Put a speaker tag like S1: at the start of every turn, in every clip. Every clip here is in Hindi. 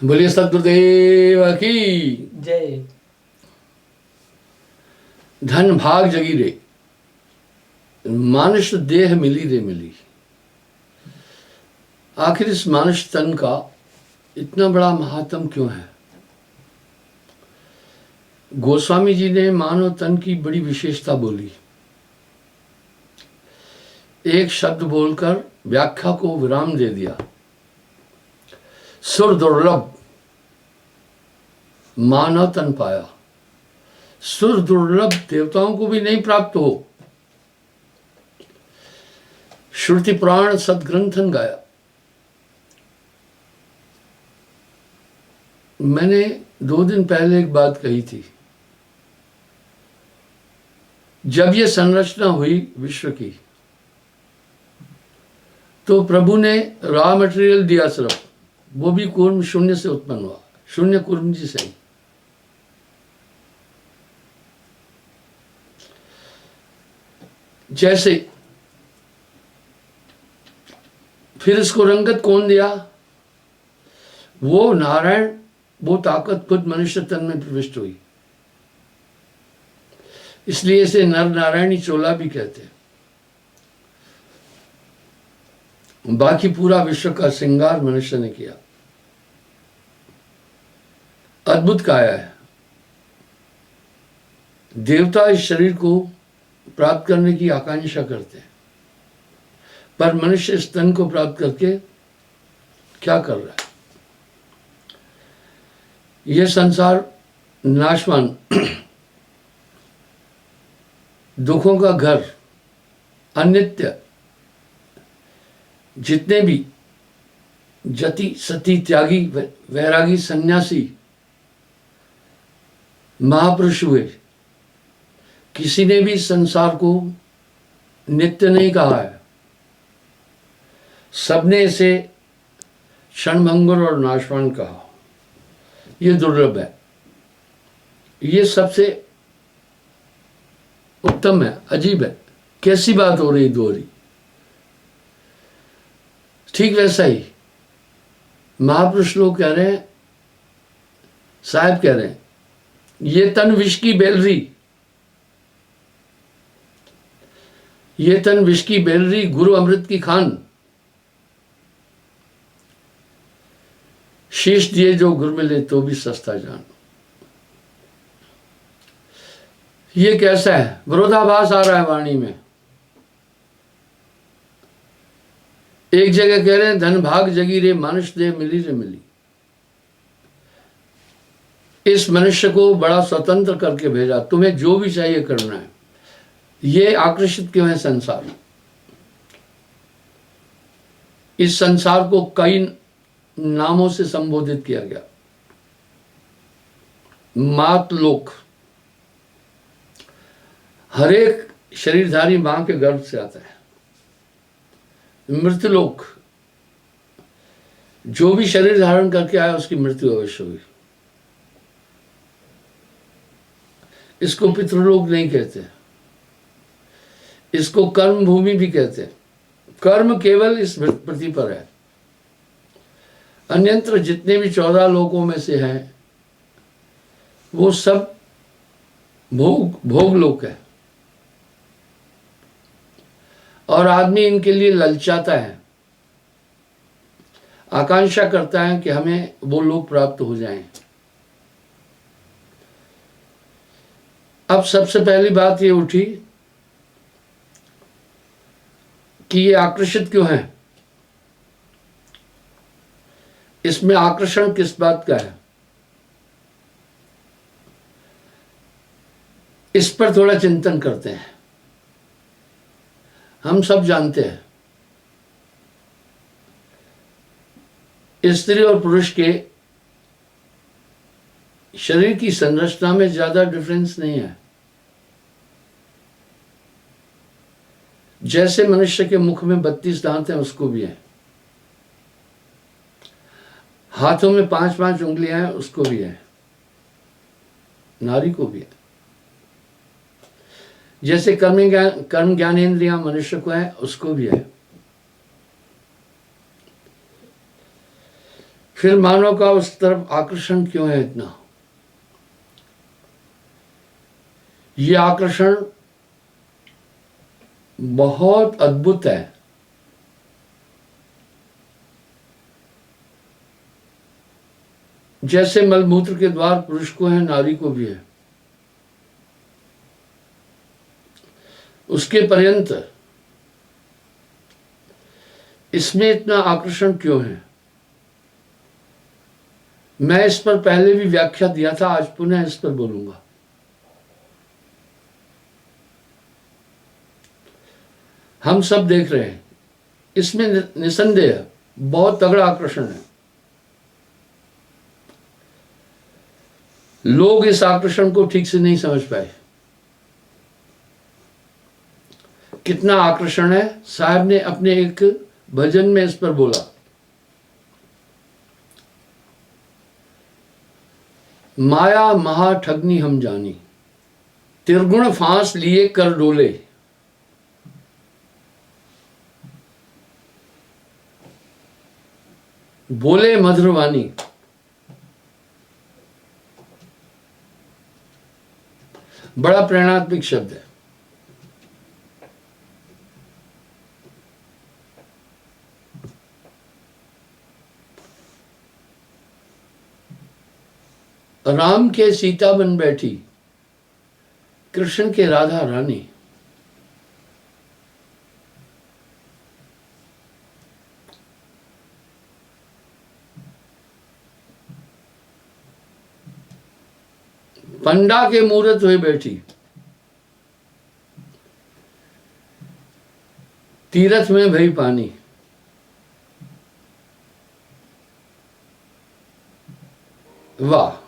S1: बोलिए सतगुरुदेव की
S2: जय।
S1: धन भाग जगी रे, मानुष देह मिली रे मिली। आखिर इस मानुष तन का इतना बड़ा महात्म क्यों है? गोस्वामी जी ने मानव तन की बड़ी विशेषता बोली। एक शब्द बोलकर व्याख्या को विराम दे दिया। सुर दुर्लभ मानव तन पाया। सुर दुर्लभ देवताओं को भी नहीं प्राप्त हो। श्रुति पुराण सदग्रंथन गाया। मैंने 2 दिन पहले एक बात कही थी। जब ये संरचना हुई विश्व की, तो प्रभु ने रॉ मटेरियल दिया सिर्फ, वो भी कूर्म शून्य से उत्पन्न हुआ, शून्य कूर्म जी से ही। जैसे फिर इसको रंगत कौन दिया? वो नारायण, वो ताकत खुद मनुष्य तन में प्रविष्ट हुई। इसलिए इसे नर नारायणी चोला भी कहते हैं। बाकी पूरा विश्व का श्रृंगार मनुष्य ने किया। अद्भुत काया है। देवता इस शरीर को प्राप्त करने की आकांक्षा करते हैं, पर मनुष्य इस तन को प्राप्त करके क्या कर रहा है? यह संसार नाशवान, दुखों का घर, अनित्य, जितने भी जति सती त्यागी वैरागी सन्यासी महापुरुष हुए, किसी ने भी संसार को नित्य नहीं कहा है। सबने इसे क्षणभंगुर और नाशवान कहा। यह दुर्लभ है। ये सबसे उत्तम है। अजीब है, कैसी बात हो रही दोहरी। ठीक वैसा ही महापुरुष लोग कह रहे हैं, साहब कह रहे हैं, ये तन विष की बेलरी, ये तन विष की बेलरी, गुरु अमृत की खान। शीश दिए जो गुरु मिले तो भी सस्ता जान। ये कैसा है? विरोधाभास आ रहा है वाणी में। एक जगह कह रहे हैं धन भाग जगी रे, मानुष देह मिली रे मिली। इस मनुष्य को बड़ा स्वतंत्र करके भेजा, तुम्हें जो भी चाहिए करना है। ये आकर्षित क्यों है संसार? इस संसार को कई नामों से संबोधित किया गया। मातलोक, हर एक शरीरधारी मां के गर्भ से आता है। मृत्युलोक, जो भी शरीर धारण करके आया उसकी मृत्यु अवश्य हुई। इसको पितृलोक नहीं कहते, इसको कर्म भूमि भी कहते हैं। कर्म केवल इस पृथ्वी पर है। अन्यंत्र जितने भी 14 लोकों में से हैं, वो सब भोग लोक है। और आदमी इनके लिए ललचाता है, आकांक्षा करता है कि हमें वो लोग प्राप्त हो जाएं। अब सबसे पहली बात ये उठी कि ये आकर्षित क्यों है? इसमें आकर्षण किस बात का है? इस पर थोड़ा चिंतन करते हैं। हम सब जानते हैं, स्त्री और पुरुष के शरीर की संरचना में ज्यादा डिफरेंस नहीं है। जैसे मनुष्य के मुख में 32 दांत हैं, उसको भी है। हाथों में 5-5 उंगलियां हैं, उसको भी है। नारी को भी है। जैसे कर्म ज्ञानेन्द्रियां मनुष्य को है, उसको भी है। फिर मानव का उस तरफ आकर्षण क्यों है इतना? ये आकर्षण बहुत अद्भुत है। जैसे मलमूत्र के द्वार पुरुष को है, नारी को भी है, उसके पर्यंत इसमें इतना आकर्षण क्यों है? मैं इस पर पहले भी व्याख्या दिया था, आज पुनः इस पर बोलूंगा। हम सब देख रहे हैं, इसमें निसंदेह बहुत तगड़ा आकर्षण है। लोग इस आकर्षण को ठीक से नहीं समझ पाए। कितना आकर्षण है, साहब ने अपने एक भजन में इस पर बोला। माया महा ठगनी हम जानी, त्रिगुण फांस लिए कर डोले, बोले मधुरवाणी। बड़ा प्रेरणात्मक शब्द है। राम के सीता बन बैठी, कृष्ण के राधा रानी। पंडा के मूरत हुए बैठी, तीरथ में भई पानी। वाह!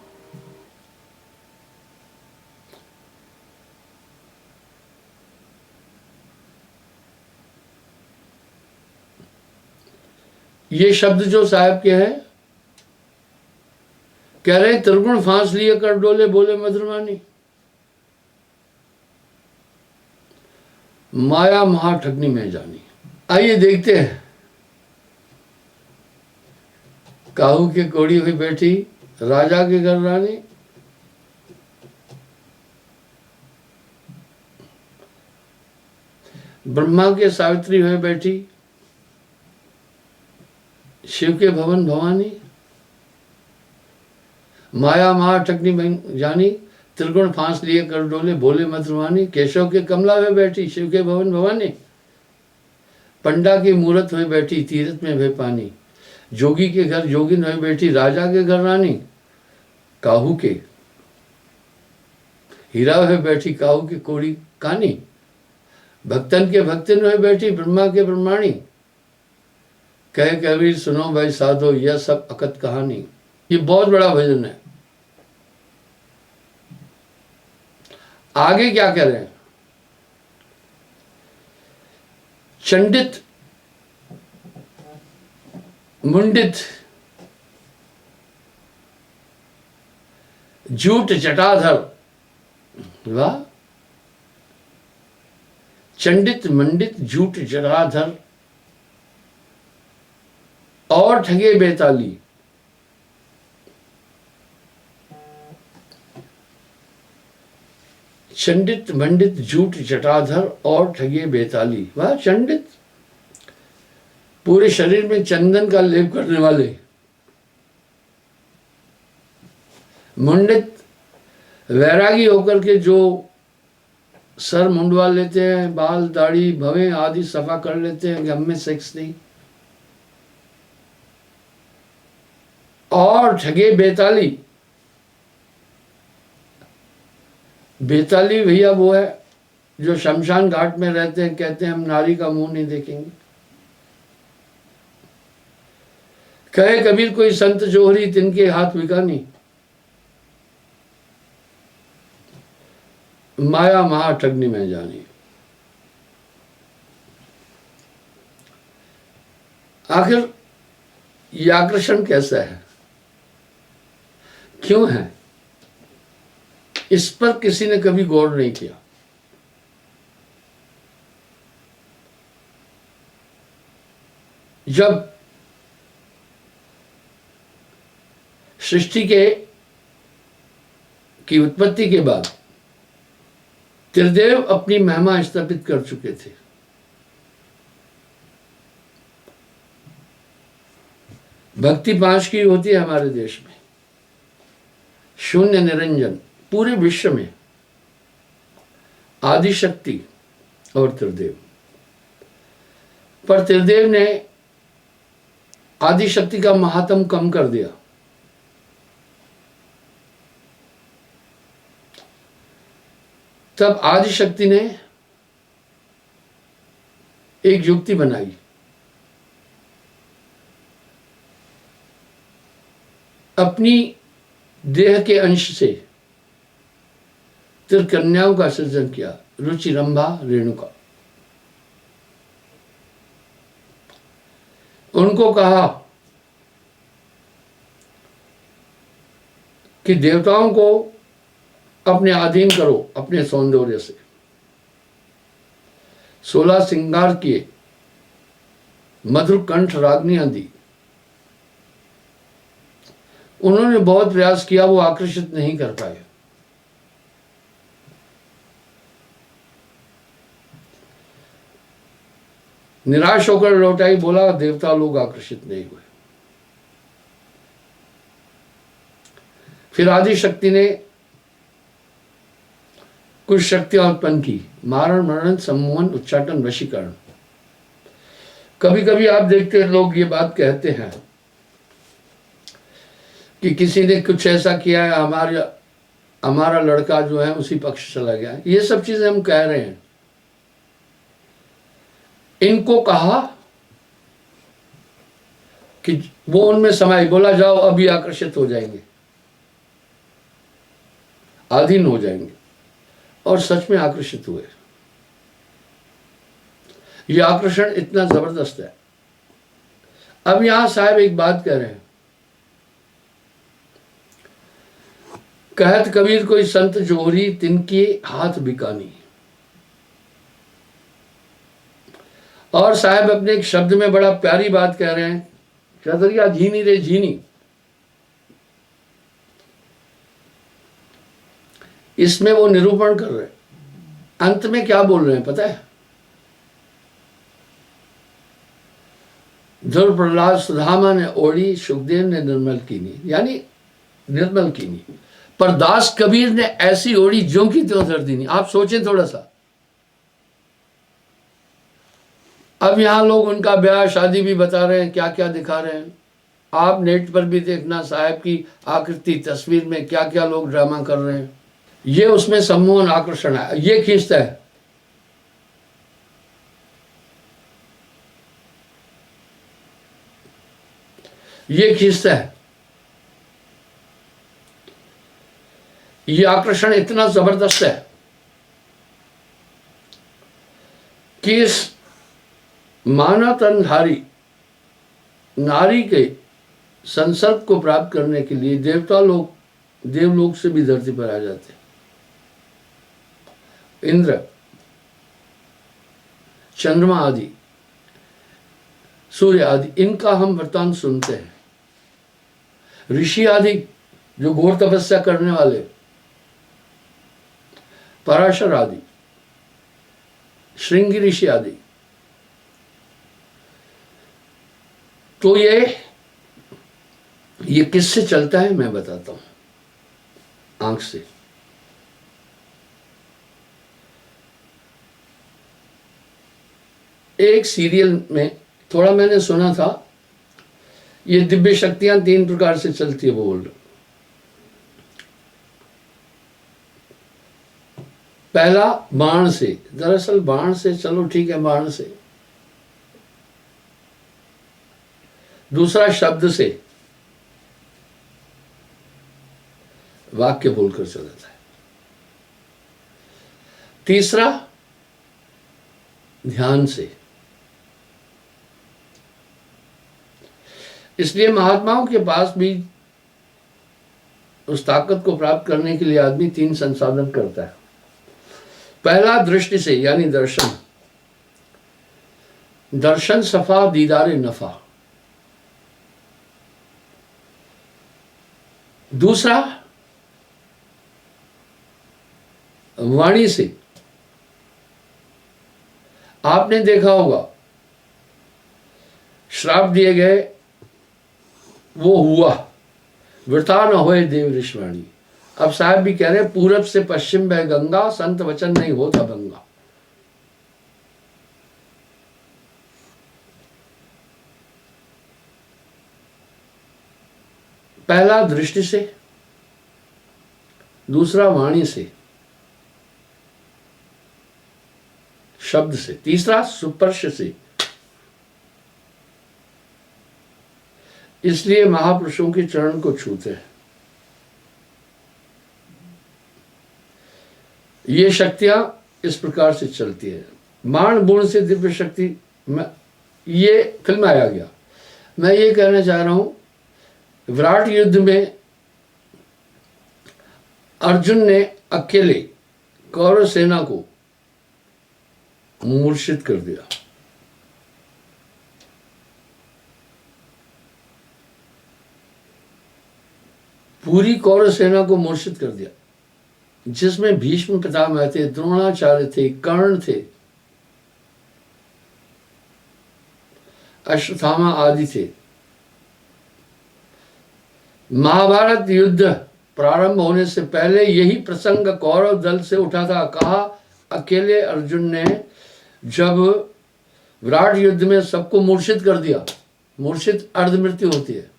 S1: ये शब्द जो साहब के हैं, कह रहे त्रिगुण फांस लिए कर डोले, बोले मधुरवाणी। माया महा ठगनी में जानी। आइए देखते हैं। काहू की कोड़ी हुई बैठी, राजा के घर रानी। ब्रह्मा के सावित्री हुए बैठी, शिव के भवन भवानी। माया महा ठगनी में जानी, त्रिगुण फांस लिए कर डोले, बोले मधुरवाणी। केशव के कमला हुए बैठी, शिव के भवन भवानी। पंडा की मूरत हुए बैठी, तीरथ में भय पानी। जोगी के घर जोगिन हुए बैठी, राजा के घर रानी। काहू के हीरा हुए बैठी, काहू की कोड़ी कानी। भक्तन के भक्तिन हुए बैठी, ब्रह्मा के ब्रह्माणी। कहे कबीर सुनो भाई साधो, यह सब अकत कहानी। ये बहुत बड़ा भजन है। आगे क्या कह रहे हैं? चंडित मुंडित जूट जटाधर। वाह! चंडित मंडित जूट जटाधर और ठगे बेताली। चंडित मंडित जूट जटाधर और ठगे बेताली। वाह! चंडित पूरे शरीर में चंदन का लेप करने वाले, मुंडित वैरागी होकर के जो सर मुंडवा लेते हैं, बाल दाढ़ी भवें आदि सफा कर लेते हैं कि हमें सेक्स नहीं। और ठगे बेताली। बेताली भैया वो है जो शमशान घाट में रहते हैं, कहते हैं हम नारी का मुंह नहीं देखेंगे। कहे कबीर कोई संत जोहरी, तिनके हाथ बिकानी। माया महा ठगनी में जानी। आखिर ये आकर्षण कैसा है, क्यों है? इस पर किसी ने कभी गौर नहीं किया। जब सृष्टि की उत्पत्ति के बाद त्रिदेव अपनी महिमा स्थापित कर चुके थे। भक्ति 5 की होती है हमारे देश में। शून्य निरंजन, पूरे विश्व में आदिशक्ति और त्रिदेव। पर त्रिदेव ने आदिशक्ति का महात्म कम कर दिया। तब आदिशक्ति ने एक युक्ति बनाई। अपनी देह के अंश से त्रिकन्याओं का सृजन किया, रुचि, रंभा, रेणुका। उनको कहा कि देवताओं को अपने अधीन करो अपने सौंदर्य से। 16 श्रृंगार किए, मधुर कंठ रागनियां दी। उन्होंने बहुत प्रयास किया, वो आकर्षित नहीं कर पाए। निराश होकर लौटाई, बोला देवता लोग आकर्षित नहीं हुए। फिर आदिशक्ति ने कुछ शक्तियां उत्पन्न की, मारण, मरण, सम्मोहन, उच्चाटन, वशीकरण। कभी कभी आप देखते हैं लोग ये बात कहते हैं कि किसी ने कुछ ऐसा किया है, हमारा लड़का जो है उसी पक्ष चला गया। ये सब चीजें हम कह रहे हैं। इनको कहा कि वो उनमें समाई, बोला जाओ अभी आकर्षित हो जाएंगे, अधीन हो जाएंगे, और सच में आकर्षित हुए। यह आकर्षण इतना जबरदस्त है। अब यहां साहब एक बात कह रहे हैं, कहत कबीर कोई संत जोहरी तिनके हाथ बिकानी। और साहब अपने एक शब्द में बड़ा प्यारी बात कह रहे हैं, चतरिया झीनी रे झीनी। इसमें वो निरूपण कर रहे हैं। अंत में क्या बोल रहे हैं पता है? ध्रुव प्रहलाद सुधामा ने ओढ़ी, सुखदेव ने निर्मल कीनी, यानी निर्मल कीनी। पर दास कबीर ने ऐसी ओढ़ी ज्यों की त्यों धर दीनी। आप सोचें थोड़ा सा। अब यहां लोग उनका ब्याह शादी भी बता रहे हैं, क्या क्या दिखा रहे हैं। आप नेट पर भी देखना, साहब की आकृति तस्वीर में क्या क्या लोग ड्रामा कर रहे हैं। ये उसमें सम्मोहन, आकर्षण है। ये खींचता है। ये खींचता है। ये आकर्षण इतना जबरदस्त है कि इस मानव तनधारी नारी के संसर्ग को प्राप्त करने के लिए देवता लोग देवलोक से भी धरती पर आ जाते हैं। इंद्र, चंद्रमा आदि, सूर्य आदि, इनका हम वृत्तांत सुनते हैं। ऋषि आदि जो घोर तपस्या करने वाले, पराशर आदि, श्रृंगी ऋषि आदि। तो ये किससे चलता है मैं बताता हूं। आंख से। एक सीरियल में थोड़ा मैंने सुना था, ये दिव्य शक्तियां 3 प्रकार से चलती है, वो बोल रहे। पहला बाण से, दरअसल बाण से चलो ठीक है, बाण से। दूसरा शब्द से, वाक्य बोलकर चल जाता है। तीसरा ध्यान से। इसलिए महात्माओं के पास भी उस ताकत को प्राप्त करने के लिए आदमी 3 संसाधन करता है। पहला दृष्टि से, यानी दर्शन। दर्शन सफा दीदारे नफा। दूसरा वाणी से। आपने देखा होगा श्राप दिए गए, वो हुआ, वृथा न होए देव ऋषवाणी। अब साहब भी कह रहे हैं पूरब से पश्चिम बह गंगा, संत वचन नहीं होता भंगा। पहला दृष्टि से, दूसरा वाणी से, शब्द से, तीसरा स्पर्श से। इसलिए महापुरुषों के चरण को छूते हैं। ये शक्तियां इस प्रकार से चलती है। बाण गुण से दिव्य शक्ति, ये फिल्म आया गया। मैं ये कहना चाह रहा हूं, विराट युद्ध में अर्जुन ने अकेले कौरव सेना को मूर्छित कर दिया। पूरी कौरव सेना को मूर्छित कर दिया, जिसमें भीष्म पितामह थे, द्रोणाचार्य थे, कर्ण थे, अश्वत्थामा आदि थे। महाभारत युद्ध प्रारंभ होने से पहले यही प्रसंग कौरव दल से उठा था। कहा अकेले अर्जुन ने जब विराट युद्ध में सबको मूर्छित कर दिया। मूर्छित अर्ध मृत्यु होती है।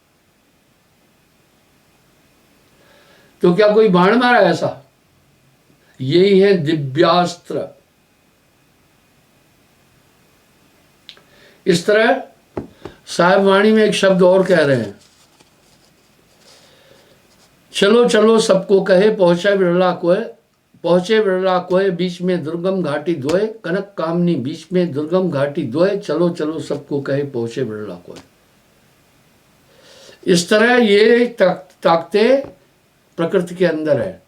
S1: तो क्या कोई बाण मारा ऐसा? यही है दिव्यास्त्र। इस तरह साहिब वाणी में एक शब्द और कह रहे हैं, चलो चलो सबको कहे पहुंचे बिरला कोय, पहुंचे बिरला कोय बीच में दुर्गम घाटी धोए, कनक कामनी बीच में दुर्गम घाटी धोए, चलो चलो सबको कहे पहुंचे बिरला कोय। इस तरह ये ताकतें प्रकृति के अंदर है।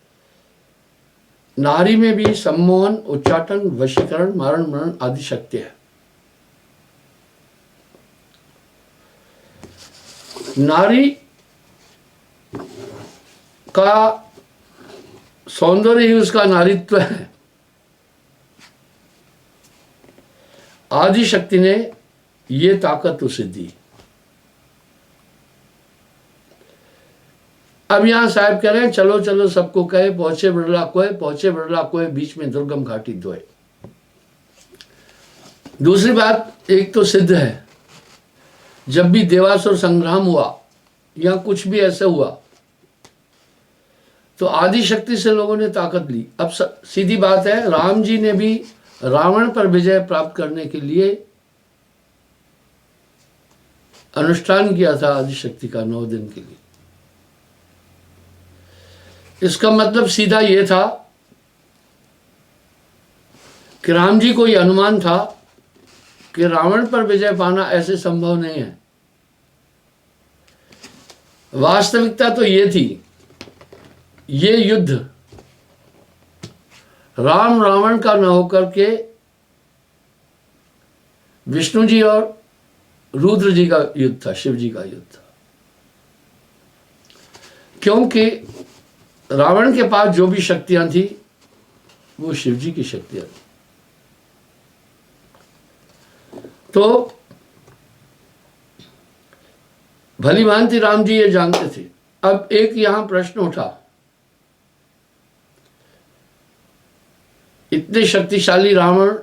S1: नारी में भी सम्मोहन, उच्चाटन, वशीकरण, मारण मरण आदि शक्ति है। नारी का सौंदर्य ही उसका नारीत्व है। आदि शक्ति ने ये ताकत उसे दी। अब यहां साहब कह रहे हैं चलो चलो सबको कहे पहुंचे बिरला कोय, पहुंचे बिरला कोय बीच में दुर्गम घाटी धोए। दूसरी बात एक तो सिद्ध है, जब भी देवासुर संग्राम हुआ या कुछ भी ऐसा हुआ तो आदि शक्ति से लोगों ने ताकत ली। अब सीधी बात है, राम जी ने भी रावण पर विजय प्राप्त करने के लिए अनुष्ठान किया था आदि शक्ति का 9 दिन के लिए। इसका मतलब सीधा यह था कि राम जी को यह अनुमान था कि रावण पर विजय पाना ऐसे संभव नहीं है। वास्तविकता तो यह थी, ये युद्ध राम रावण का न होकर के विष्णु जी और रुद्र जी का युद्ध था, शिव जी का युद्ध था। क्योंकि रावण के पास जो भी शक्तियां थी वो शिव जी की शक्तियां थी। तो भली भांति राम जी ये जानते थे। अब एक यहां प्रश्न उठा, इतने शक्तिशाली रावण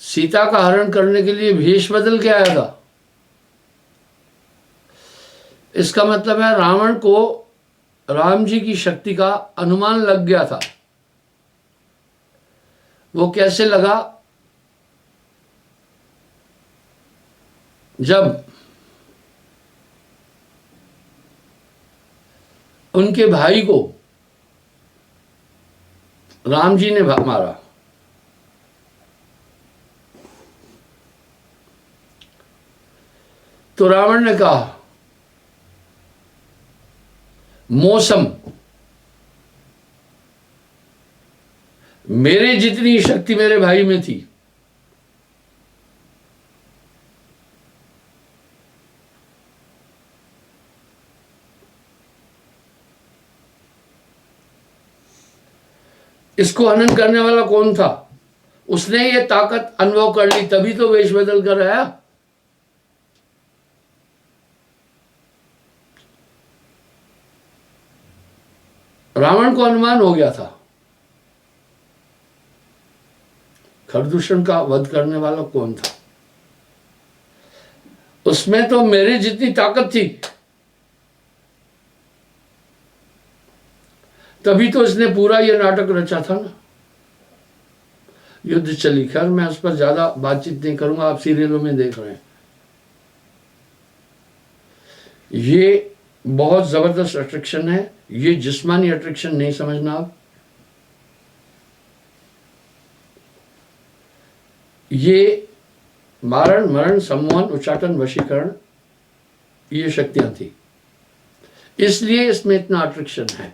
S1: सीता का हरण करने के लिए भेष बदल के आया था। इसका मतलब है रावण को राम जी की शक्ति का अनुमान लग गया था। वो कैसे लगा? जब उनके भाई को राम जी ने मारा, तो रावण ने कहा मौसम मेरे जितनी शक्ति मेरे भाई में थी, इसको हनन करने वाला कौन था? उसने ये ताकत अनुभव कर ली, तभी तो वेश बदल कर आया। रावण को अनुमान हो गया था खरदूषण का वध करने वाला कौन था। उसमें तो मेरी जितनी ताकत थी, तभी तो इसने पूरा ये नाटक रचा था ना। युद्ध चली, खैर मैं उस पर ज्यादा बातचीत नहीं करूंगा, आप सीरियलों में देख रहे हैं। ये बहुत जबरदस्त अट्रैक्शन है, ये जिस्मानी अट्रैक्शन नहीं समझना आप। ये मारण, मरण, सम्मोहन, उच्चाटन, वशीकरण, ये शक्तियां थी, इसलिए इसमें इतना अट्रैक्शन है।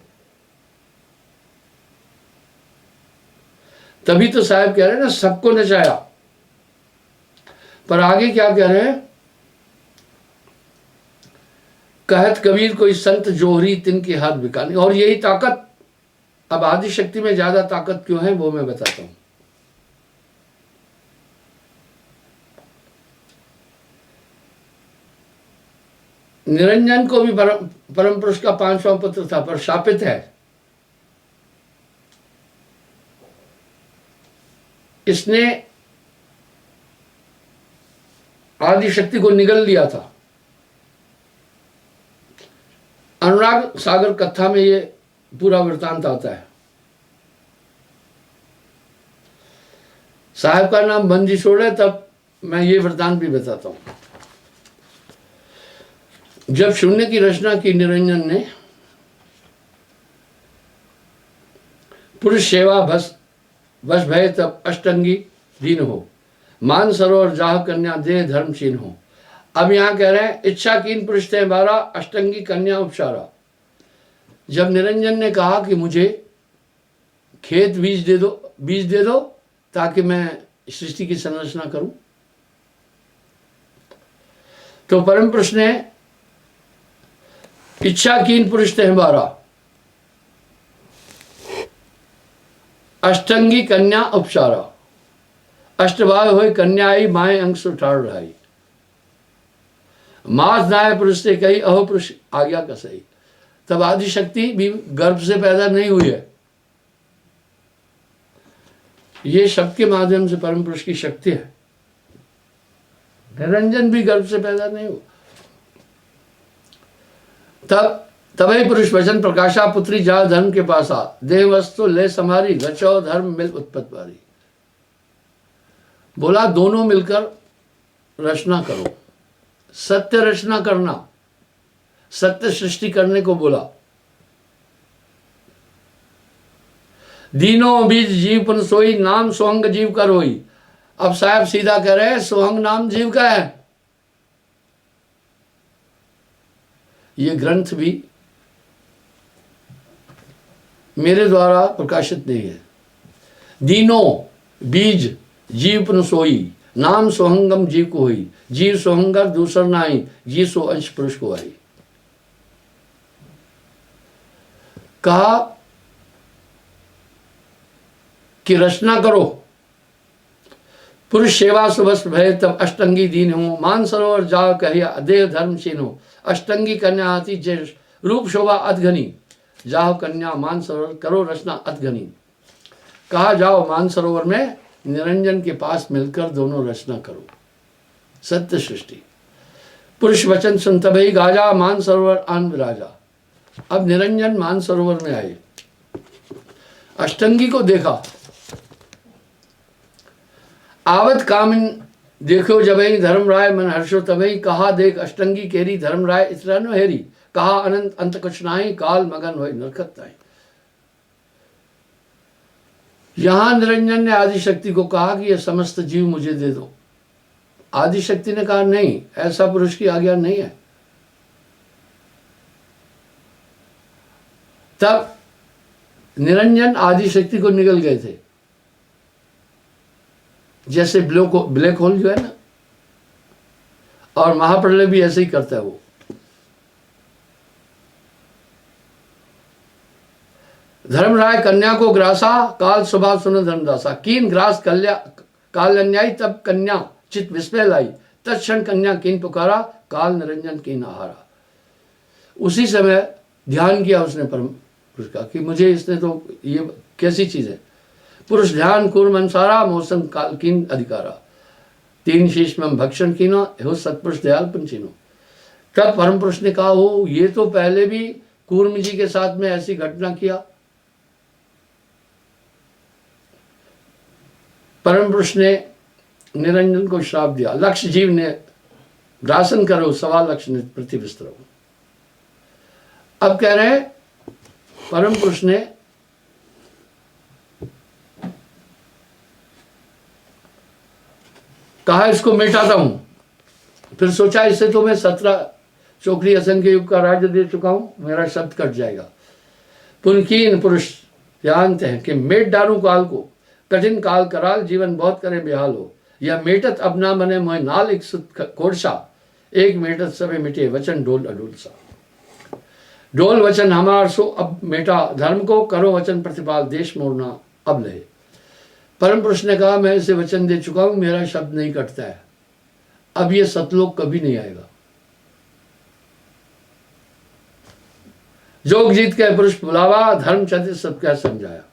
S1: तभी तो साहब कह रहे हैं ना, सबको नचाया। पर आगे क्या कह रहे हैं? कहत कबीर कोई संत जोहरी तिनके हाथ बिकानी। और यही ताकत, अब आदि शक्ति में ज्यादा ताकत क्यों है वो मैं बताता हूं। निरंजन को भी परम पुरुष का 5वां पुत्र था, पर शापित है। इसने आदि शक्ति को निगल लिया था। अनुराग सागर कथा में ये पूरा वृतांत आता है। साहब का नाम बंदी छोड़ है, तब मैं ये वृतांत भी बताता हूं। जब शून्य की रचना की निरंजन ने, पुरुष सेवा बस भय तब अष्टंगी दीन हो, मान सरोवर जाह कन्या देह धर्म चीन हो। अब यहां कह रहे हैं इच्छा कीन पुरुष थे 12 अष्टंगी कन्या उपचारा। जब निरंजन ने कहा कि मुझे खेत बीज दे दो ताकि मैं सृष्टि की संरचना करूं, तो परम पुरुष ने इच्छा कीन पुरुष थे 12 अष्टंगी कन्या उपचारा। अष्टभाव हो कन्या आई माए अंश उठाड़ रही, मास नाय पुरुष से कही अहो पुरुष आज्ञा का सही। तब आदि शक्ति भी गर्भ से पैदा नहीं हुई है, ये शब्द के माध्यम से परम पुरुष की शक्ति है। निरंजन भी गर्भ से पैदा नहीं हुआ। तभी पुरुष वचन प्रकाशा पुत्री जा धर्म के पासा, देह वस्तु ले समारी रचो धर्म मिल उत्पत्त बारी। बोला दोनों मिलकर रचना करो, सत्य रचना करना, सत्य सृष्टि करने को बोला। दीनों बीज जीव पुन सोई, नाम सोहंग जीव का रोई। अब साहब सीधा कह रहे हैं सोहंग नाम जीव का है। ये ग्रंथ भी मेरे द्वारा प्रकाशित नहीं है। दीनों बीज जीव पुन सोई, नाम सोहंगम जीव को हुई। जीव सोहंगर दूसर नाई, जी सो अंश पुरुष को आई। कहा कि रचना करो, पुरुष सेवा सुबस भय तब अष्टंगी दीन हो, मान सरोवर जा कहिया देह धर्म चीन हो। अष्टंगी कन्या आती जय रूप शोभा अधघनी, जाओ कन्या मान सरोवर करो रचना अधघनी। कहा जाओ मान सरोवर में निरंजन के पास मिलकर दोनों रचना करो, सत्य सृष्टि। पुरुष वचन सुन तभी गाजा, मान सरोवर आन विराजा। अब निरंजन मान सरोवर में आए, अष्टंगी को देखा। आवत कामिन देखो जबई धर्म राय मन हर्षो तबई, कहा देख अष्टंगी केरी धर्म राय इतरा नो हेरी। कहा अनंत अंत कुछ नाही, काल मगन होय नरकत ताई। यहां निरंजन ने आदिशक्ति को कहा कि यह समस्त जीव मुझे दे दो। आदिशक्ति ने कहा नहीं, ऐसा पुरुष की आज्ञा नहीं है। तब निरंजन आदिशक्ति को निगल गए थे, जैसे ब्लैक होल जो है ना, और महाप्रलय भी ऐसे ही करता है वो। धर्मराय कन्या को ग्रासा, काल स्वभाव सुनो धर्मदासा। कीन ग्रास काल अन्यायी, तब कन्या चित विस्मय लाई। तत्क्षण कन्या कीन पुकारा, काल निरंजन कीन आहारा। उसी समय ध्यान किया उसने परम पुरुष का कि मुझे इसने तो ये कैसी चीज है। पुरुष ध्यान कूर्म अनुसारा, मौसम काल कीन अधिकारा। तीन शीश में भक्षण कीनो, हो सतपुरुष दयाल पंचीनो। तब परम पुरुष ने कहा, हो ये तो पहले भी कूर्म जी के साथ में ऐसी घटना किया। परम पुरुष ने निरंजन को श्राप दिया, लक्ष्य जीव ने ग्रासन करो, सवा लक्ष्य ने पृथ्वी विस्तरो। अब कह रहे हैं परम पुरुष ने कहा इसको मिटाता हूं। फिर सोचा इससे तो मैं 17 चौकड़ी असंख्य युग का राज्य दे चुका हूं, मेरा शब्द कट जाएगा। पुनकीन पुरुष जानते हैं कि मेट डालू काल को, कठिन काल कराल, जीवन बहुत करे बेहाल हो। या मेटत अब ना बने मोह नाल, एक सुत कोरसा, एक मेटत सबे मिटे, वचन डोल अडोल सा। डोल वचन हमार सो अब मेटा, धर्म को करो वचन प्रतिपाल, देश मोड़ना अब लहे। परम पुरुष ने कहा मैं इसे वचन दे चुका हूं, मेरा शब्द नहीं कटता है, अब ये सतलोक कभी नहीं आएगा। जोग जीत के पुरुष बुलावा, धर्म चरित्र सब क्या समझाया।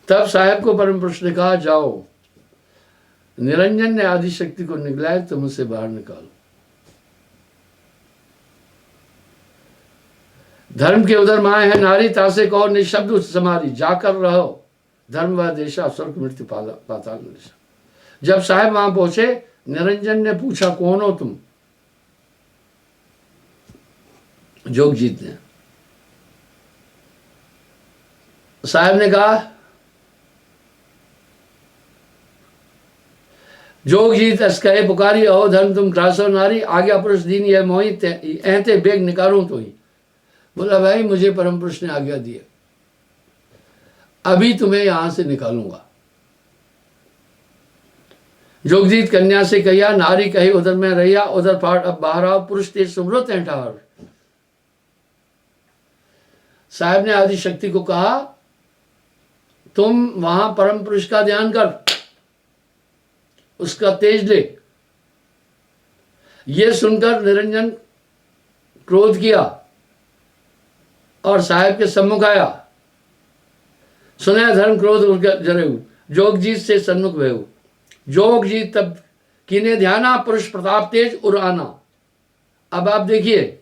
S1: तब साहब को परम पुरुष ने कहा जाओ, निरंजन ने आदि शक्ति को निकलाया, तुम उसे बाहर निकालो। धर्म के उधर माए है नारी, तासे कहो निशब्द समारी, जाकर रहो धर्म व देशा, स्वर्ग मृत्यु पाताल निशा। जब साहब वहां पहुंचे, निरंजन ने पूछा कौन हो तुम। जोगजीत ने, साहब ने कहा जोगजीत अस कहे पुकारी, ओ धर्म तुम ग्रासो नारी, आज्ञा पुरुष दीन यह मोही, ऐते बेग निकारूं तो ही। बोला भाई मुझे परम पुरुष ने आज्ञा दी है, अभी तुम्हें यहां से निकालूंगा। जोगजीत कन्या से कहिया, नारी कही उधर में रहिया, उधर फाट अब बाहर आओ, पुरुष तेज सुमरो तें ठार। साहब ने आदि शक्ति को कहा तुम वहां परम पुरुष का ध्यान कर, उसका तेज ले। यह सुनकर निरंजन क्रोध किया और साहब के सम्मुख आया। सुना धर्म क्रोध जरेऊ, जोगजीत से सन्मुख भयऊ। जोगजीत तब किने ध्याना, पुरुष प्रताप तेज उराना। अब आप देखिए,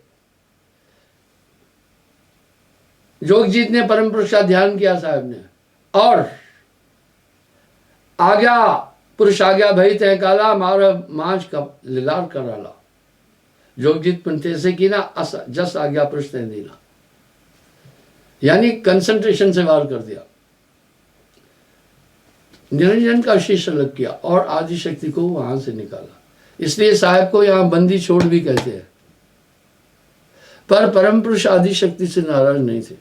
S1: जोगजीत ने परम पुरुष का ध्यान किया साहब ने, और आज्ञा पुरुष आज्ञा भई तय काला, मार मांझ का लिलार कराला। जोगजीत पुनते से की ना, जस आज्ञा पुरुष ने दीना, यानी कंसंट्रेशन से वार कर दिया। निरंजन का शीश अलग किया और आदि शक्ति को वहां से निकाला। इसलिए साहब को यहां बंदी छोड़ भी कहते हैं। पर परम पुरुष आदि शक्ति से नाराज नहीं थे,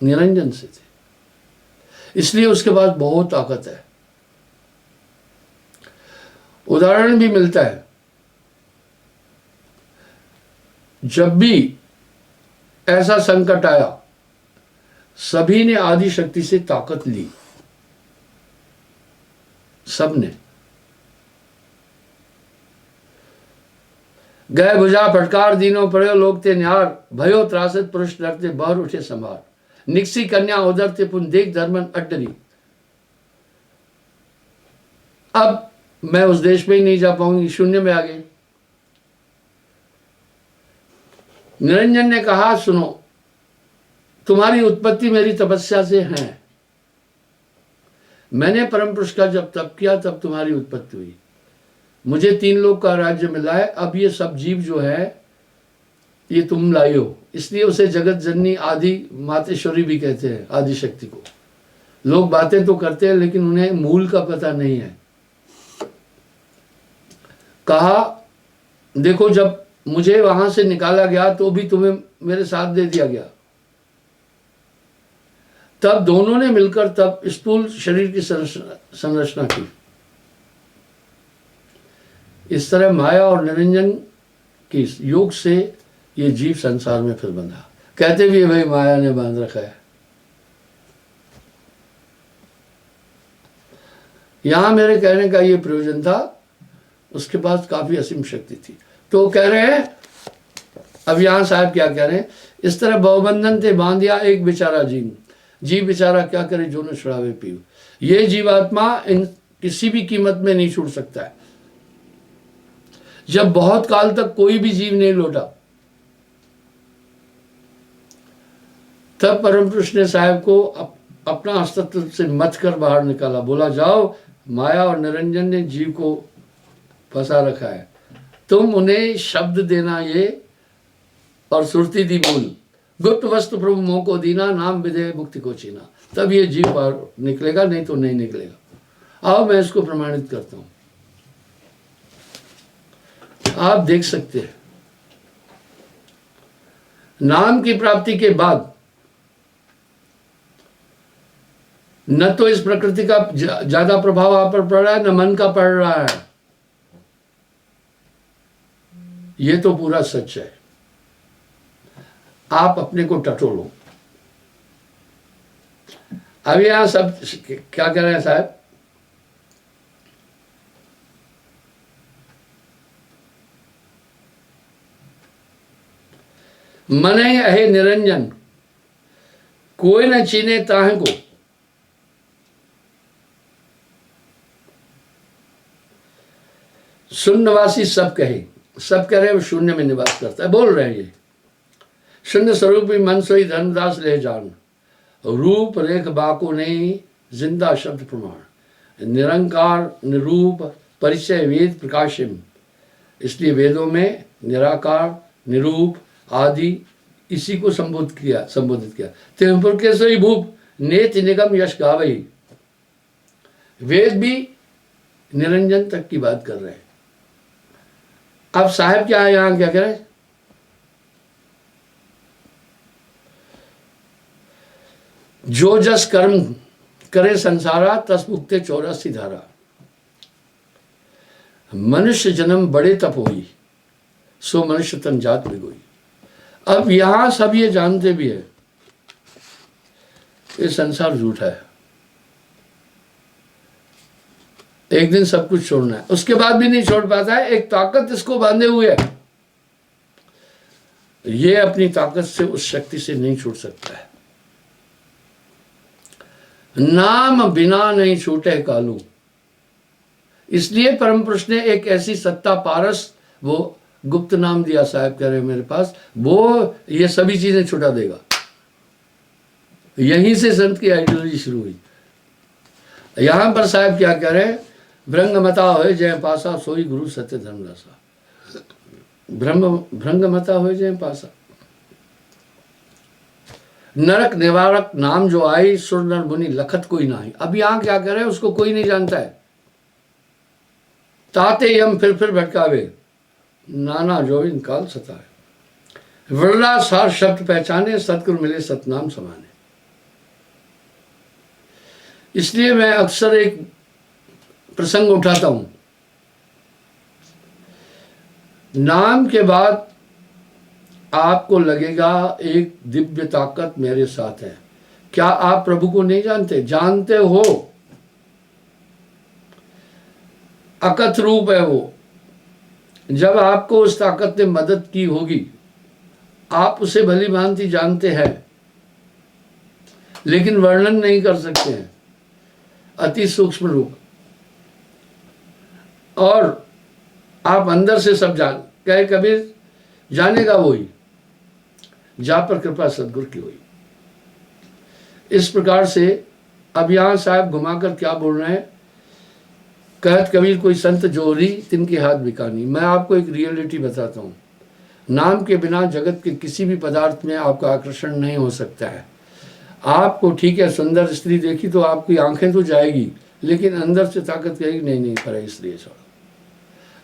S1: निरंजन से थे, इसलिए उसके पास बहुत ताकत है। उदाहरण भी मिलता है, जब भी ऐसा संकट आया सभी ने आदि शक्ति से ताकत ली, सबने। गए भुजा फटकार, दीनों पड़े लोग ते न्यार, भयो त्रासित पुरुष डरते बहर उठे संभार। निकसी कन्या उधर ते पुन देख धर्मन अड्डरी। अब मैं उस देश में ही नहीं जा पाऊंगी, शून्य में आ गई। निरंजन ने कहा सुनो, तुम्हारी उत्पत्ति मेरी तपस्या से है। मैंने परम पुरुष का जब तप किया तब तुम्हारी उत्पत्ति हुई। मुझे 3 लोक का राज्य मिला है। अब ये सब जीव जो है ये तुम लाई हो, इसलिए उसे जगत जननी आदि मातेश्वरी भी कहते हैं। आदि शक्ति को लोग बातें तो करते हैं लेकिन उन्हें मूल का पता नहीं है। कहा देखो, जब मुझे वहां से निकाला गया तो भी तुम्हें मेरे साथ दे दिया गया। तब दोनों ने मिलकर तब स्थूल शरीर की संरचना की। इस तरह माया और निरंजन के योग से ये जीव संसार में फिर बंधा। कहते भी है भाई माया ने बांध रखा है। यहां मेरे कहने का ये प्रयोजन था, उसके पास काफी असीम शक्ति थी। तो कह रहे हैं, अब यहां साहब क्या कह रहे हैं, इस तरह भवबंधन ते बांधिया एक बेचारा जीव बेचारा क्या करे जो न छुड़ावे पीव। ये जीवात्मा इन किसी भी कीमत में नहीं छूट सकता है। जब बहुत काल तक कोई भी जीव नहीं लौटा, तब परम पुरुष ने साहब को अपना अस्तित्व से मथ कर बाहर निकाला। बोला जाओ, माया और निरंजन ने जीव को फंसा रखा है, तुम उन्हें शब्द देना ये और सुरती दी मूल, गुप्त वस्तु प्रभु मोह को दीना, नाम विधेय मुक्ति को चीना। तब ये जीव बाहर निकलेगा, नहीं तो नहीं निकलेगा। आओ मैं इसको प्रमाणित करता हूं, आप देख सकते हैं। नाम की प्राप्ति के बाद न तो इस प्रकृति का ज्यादा प्रभाव आप पर पड़ रहा है, न मन का पड़ रहा है। ये तो पूरा सच है। आप अपने को टटोलो। अब यहां सब क्या कह रहे हैं साहब, मने अहे निरंजन कोई न चीने ताहे को, शून्यवासी सब कहे। सब कह रहे हैं वो शून्य में निवास करता है, बोल रहे हैं ये। शून्य स्वरूपी मन सोई धर्मदास ले जान, रूप रेख बाको नहीं जिंदा शब्द प्रमाण, निरंकार निरूप परिचय वेद प्रकाशिम। इसलिए वेदों में निराकार निरूप आदि इसी को संबोधित किया। तिरुपुर के सोई भूप नेत निगम यश गावई। वेद भी निरंजन तक की बात कर रहे हैं। अब साहब क्या है, यहां क्या कह रहे हैं, जो जस कर्म करे संसारा तस मुक्ते 84 धारा। मनुष्य जन्म बड़े तप होई, सो मनुष्य तन जात बिगोई। अब यहां सब ये जानते भी है ये संसार झूठा है, एक दिन सब कुछ छोड़ना है। उसके बाद भी नहीं छोड़ पाता है, एक ताकत इसको बांधे हुए है। ये अपनी ताकत से, उस शक्ति से नहीं छूट सकता है। नाम बिना नहीं छूटे कालू। इसलिए परम पुरुष ने एक ऐसी सत्ता पारस, वो गुप्त नाम दिया, साहब कह रहे हैं मेरे पास, वो ये सभी चीजें छुटा देगा। यहीं से संत की आइडियोलॉजी शुरू हुई। यहां पर साहब क्या कह रहे हैं, भ्रंग मता होए जय पासा सोई गुरु सत्य धर्मदासा। भ्रंग मता होए जय पासा, नरक निवारक नाम जो आई, सुर नर मुनि लखत कोई ना आई। अब यहां क्या कह रहे हैं, उसको कोई नहीं जानता है। ताते यम फिर भटकावे, नाना जोविन काल सताए। वरला सार शब्द पहचाने, सतगुरु मिले सतनाम समाने। इसलिए मैं अक्सर एक प्रसंग उठाता हूं, नाम के बाद आपको लगेगा एक दिव्य ताकत मेरे साथ है। क्या आप प्रभु को नहीं जानते? जानते हो, अकथ रूप है वो। जब आपको उस ताकत ने मदद की होगी, आप उसे भली भांति जानते हैं, लेकिन वर्णन नहीं कर सकते हैं। अति सूक्ष्म रूप, और आप अंदर से सब जान। कहे कबीर, जानेगा वही जा पर कृपा सदगुरु की हुई। इस प्रकार से अब यहां साहब घुमाकर क्या बोल रहे हैं, कहत कबीर कोई संत जोरी तिनके हाथ बिकानी। मैं आपको एक रियलिटी बताता हूं, नाम के बिना जगत के किसी भी पदार्थ में आपका आकर्षण नहीं हो सकता है। आपको ठीक है, सुंदर स्त्री देखी तो आपकी आंखें तो जाएगी, लेकिन अंदर से ताकत कहेगी नहीं पर स्त्री छोड़ो।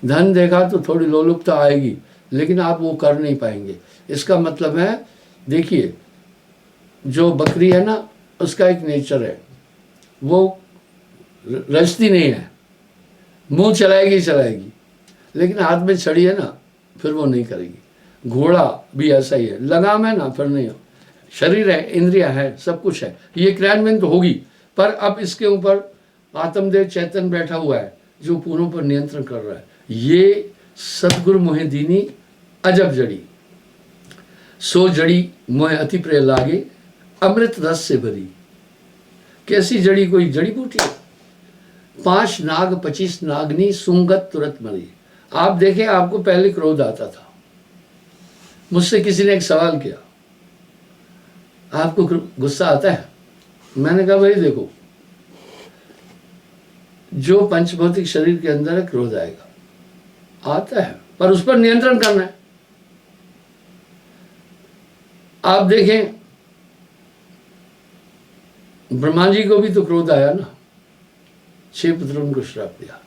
S1: धन देखा तो थोड़ी लोलुपता आएगी, लेकिन आप वो कर नहीं पाएंगे। इसका मतलब है, देखिए जो बकरी है ना, उसका एक नेचर है, वो रजती नहीं है, मुंह चलाएगी, लेकिन हाथ में छड़ी है ना, फिर वो नहीं करेगी। घोड़ा भी ऐसा ही है, लगाम है ना, फिर नहीं हो, शरीर है, इंद्रिया है, सब कुछ है, ये क्रियान्वयन तो होगी, पर अब इसके ऊपर आत्मदेव चैतन्य बैठा हुआ है जो पूरों पर नियंत्रण कर रहा है। ये सतगुरु मोहे दीनी अजब जड़ी, सो जड़ी मोहे अति प्रिय लागे, अमृत रस से भरी। कैसी जड़ी, कोई जड़ी बूटी? 5 नाग 25 नागनी सुंगत तुरंत मरी। आप देखें, आपको पहले क्रोध आता था, मुझसे किसी ने एक सवाल किया, आपको गुस्सा आता है? मैंने कहा भाई देखो, जो पंचभौतिक शरीर के अंदर है क्रोध आएगा, आता है, पर उस पर नियंत्रण करना है। आप देखें, ब्रह्मा जी को भी तो क्रोध आया ना, 6 पुत्रों को श्राप दिया।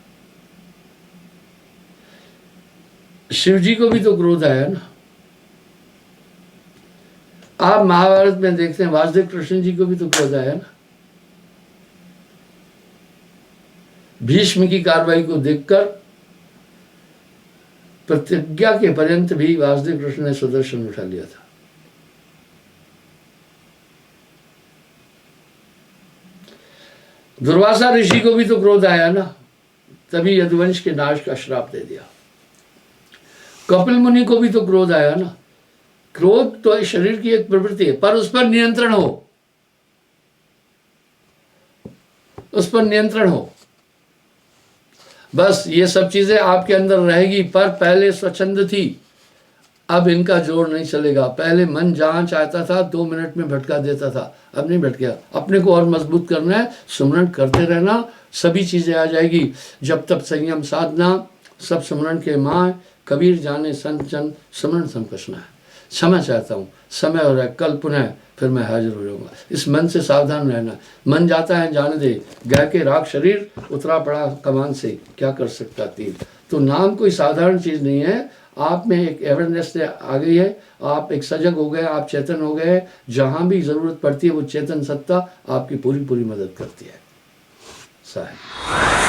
S1: शिव जी को भी तो क्रोध आया ना। आप महाभारत में देखते हैं, वासुदेव कृष्ण जी को भी तो क्रोध आया ना। भीष्म की कार्रवाई को देखकर प्रतिज्ञा के पर्यंत भी वासुदेव कृष्ण ने सुदर्शन उठा लिया था। दुर्वासा ऋषि को भी तो क्रोध आया ना, तभी यदुवंश के नाश का श्राप दे दिया। कपिल मुनि को भी तो क्रोध आया ना। क्रोध तो शरीर की एक प्रवृत्ति है, पर उस पर नियंत्रण हो, उस पर नियंत्रण हो। बस ये सब चीजें आपके अंदर रहेगी, पर पहले स्वच्छंद थी, अब इनका जोर नहीं चलेगा। पहले मन जहां चाहता था 2 मिनट में भटका देता था, अब नहीं भटकेगा। अपने को और मजबूत करना है, सुमरण करते रहना, सभी चीजें आ जाएगी। जब तक संयम साधना, सब सुमरण के माँ, कबीर जाने संत जन, सुमरण संकषना है। क्षमा चाहता हूँ, समय हो रहा है, कल पुनः फिर मैं हाजिर हो जाऊंगा। इस मन से सावधान रहना। मन जाता है जाने दे, गह के राख शरीर, उतरा पड़ा कमान से, क्या कर सकता तीर। तो नाम कोई साधारण चीज नहीं है। आप में एक अवेयरनेस आ गई है, आप एक सजग हो गए, आप चेतन हो गए। जहां भी जरूरत पड़ती है वो चेतन सत्ता आपकी पूरी पूरी मदद करती है। साहब।